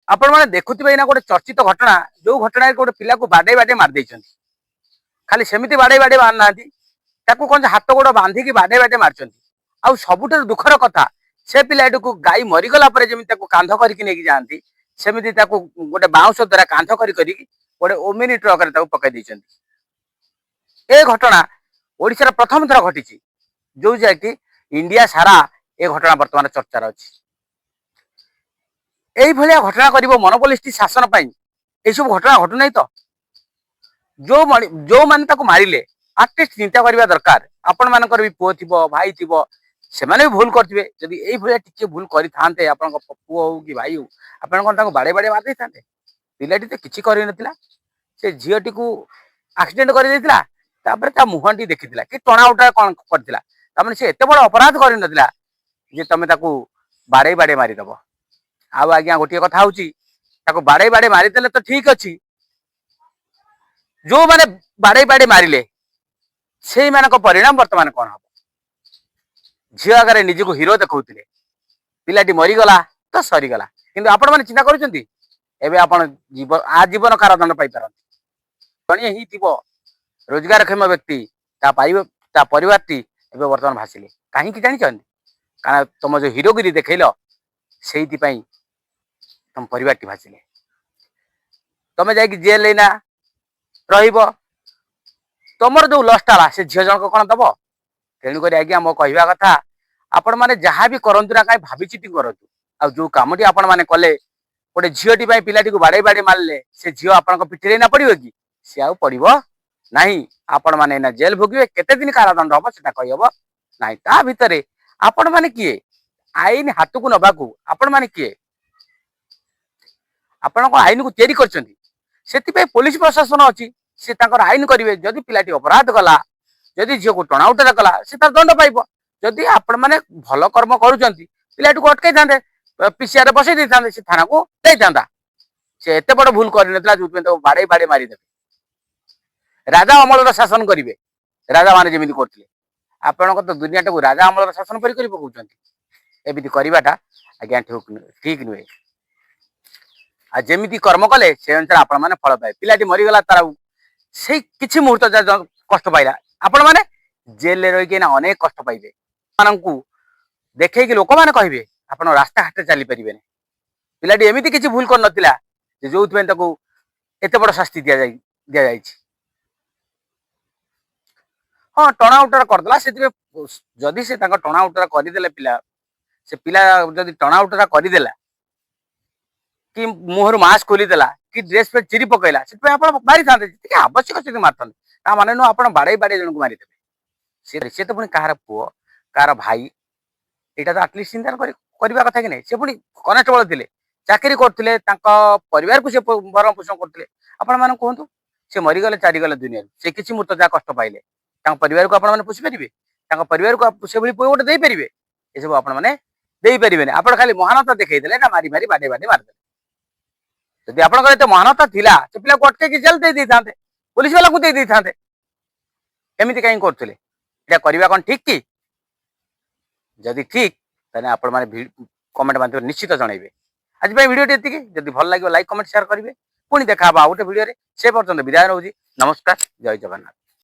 आपण मैंने देखुवे ना गोटे चर्चित घटना जो घटना गोटे पिला को बाडे बाडे मार देइछन खाली सेमिति बाडे बाडे मार नांती ताकू कौन हाथ गोड़ बांधिकी बाडे बाडे मारछन आउ सबुठार दुखर कथा से पिलाटी को गाई मरीगला जमी कांध करके नहीं जाती सेमिति गोटे बाउंश द्वारा कांध करी गोटे ओमिनी ट्रक पकई देइछन ए घटना ओडिशार प्रथम थर घटी जो जाकि इंडिया सारा ए घटना वर्तमान चर्चार अच्छी यही भाया घटना कर मोनोपोलिस्ट शासन ये सब घटना घटू ना तो जो मैंने मारे आटलिस्ट चिंता करवा दरकार आपण मानकर भी पुओ थी भाई थी से भी भूल करेंगे जदि ये टे भूल करें पुओ हो कि भाई हो आप बाड़े बाड़े मार था पिलाटी तो किसी कर से झीटी को आक्सीडेट कर मुहटी देखी कि टणा उठा कौन कर से एत बड़ अपराध कर तुम बाड़े बाड़े मारिदेव आउ आज्ञा गोटे कथा हूँ बाड़े बाड़े मारिदे तो ठीक अच्छी जो मैंने बाड़े बाड़े मारे से परिणाम वर्तमान कौन हम झी आगे निजी को हिरो देखते पिलाटी मरीगला तो सरीगला किंतु आपण मैंने चिंता कर आजीवन कारादंड पाई ही थी रोजगारक्षम व्यक्ति परिवार टी बर्तमान भासिले कहीं जानी कारण तुम जो हिरोगिरी देखल से तुम परिवार टी भासिले तुम जा जेल लेना तुम जो लसटा से झील जन कौन दब तेणुक आज्ञा मो कहवा कथा आपण मैंने जहाँ भी करूँ ना कहीं भाभी चिंती करूँ आ जो कमटी आपण मैंने कले गोटे झीटी पिलाटी को बाड़े बाड़े मारे से झील आपण पिठी ना पड़ो कि सी आ पड़ो ना आपण मैंने ना जेल भोगे केते दिन कारादंड हम से कहब ना ता भितर आपण मैंने किए आईन हाथ को नवा आपण मैंने किए आपण आईन को तैयारी कर पुलिस प्रशासन अच्छी से आईन करेंगे जदि पिलाटी अपराध कला जदि झील को टणा उठा कला से तार दंड पाइब जदि आपण मैंने भल कर्म करुँच पिलाटी को अटकई था पीसीआर बसई दे था से थाना को जाता से एत बड़ भूल कर जो बाड़े बाड़े मारिदेवे राजा अमल शासन करेंगे राजा मैंने जमी करते आपण तो दुनिया को राजा अमल शासन पर एमती करवाटा आज्ञा ठीक नुहे आ जमी कर्म कले से अनुसार आपण मैंने फल पाए पिलाटी मरीगला तार से किसी मुहूर्त कष्ट पाइला आपण मैंने जेल रही अनेक कष्ट पाइबे मानू देखे लोक मैंने कहे आप रास्ता घाटे चली पारे पिलाटी एमती किसी भूल कर ना जो एत बड़ शास्ति दि जाए हाँ टणा उटरा करदेला से जदि से टणा उटरा करदे पिला से पिला जदि टणा उटरा करदेला कि मुहर मास्क खोलीदेला कि ड्रेस पे चिरी पकईला से मारी था आवश्यक से मारता माने नुह आप बाड़े बाड़े जन को मारिदेवे सी तो पुणी कहार पुओ कहार भाई यहाँ तो आटलिस्ट चिंता करवा कथा कि नहीं से पुणी कनेस्टेबल थे चाकरी करते परिवार को भरण पोषण करते आपण मैंने कहतु से मरीगले चारीगले दुनिया से किसी मुहूर्त जहाँ कष्ट पाइले परिवार को आपने पोषि पारे परिवार को से पुओ गोटे दे पारे ये सब आपने आप खाली महानता देखते ना मारी मारी बाडे बाडे मारदे जदि आप महानता थिला से पिला को अटके जेल दे था पुलिस वाला को दे था एमती कहीं करते करवा कौन ठीक कि जदि ठीक ताने आपण माने कमेंट माध्यम निश्चित जनइबे आज वीडियो टी जदि भल लगे लाइक कमेंट शेयर करेंगे पुणी देखा गोटे वीडियो से पर्यटन विदाय रोजी नमस्कार जय जगन्नाथ।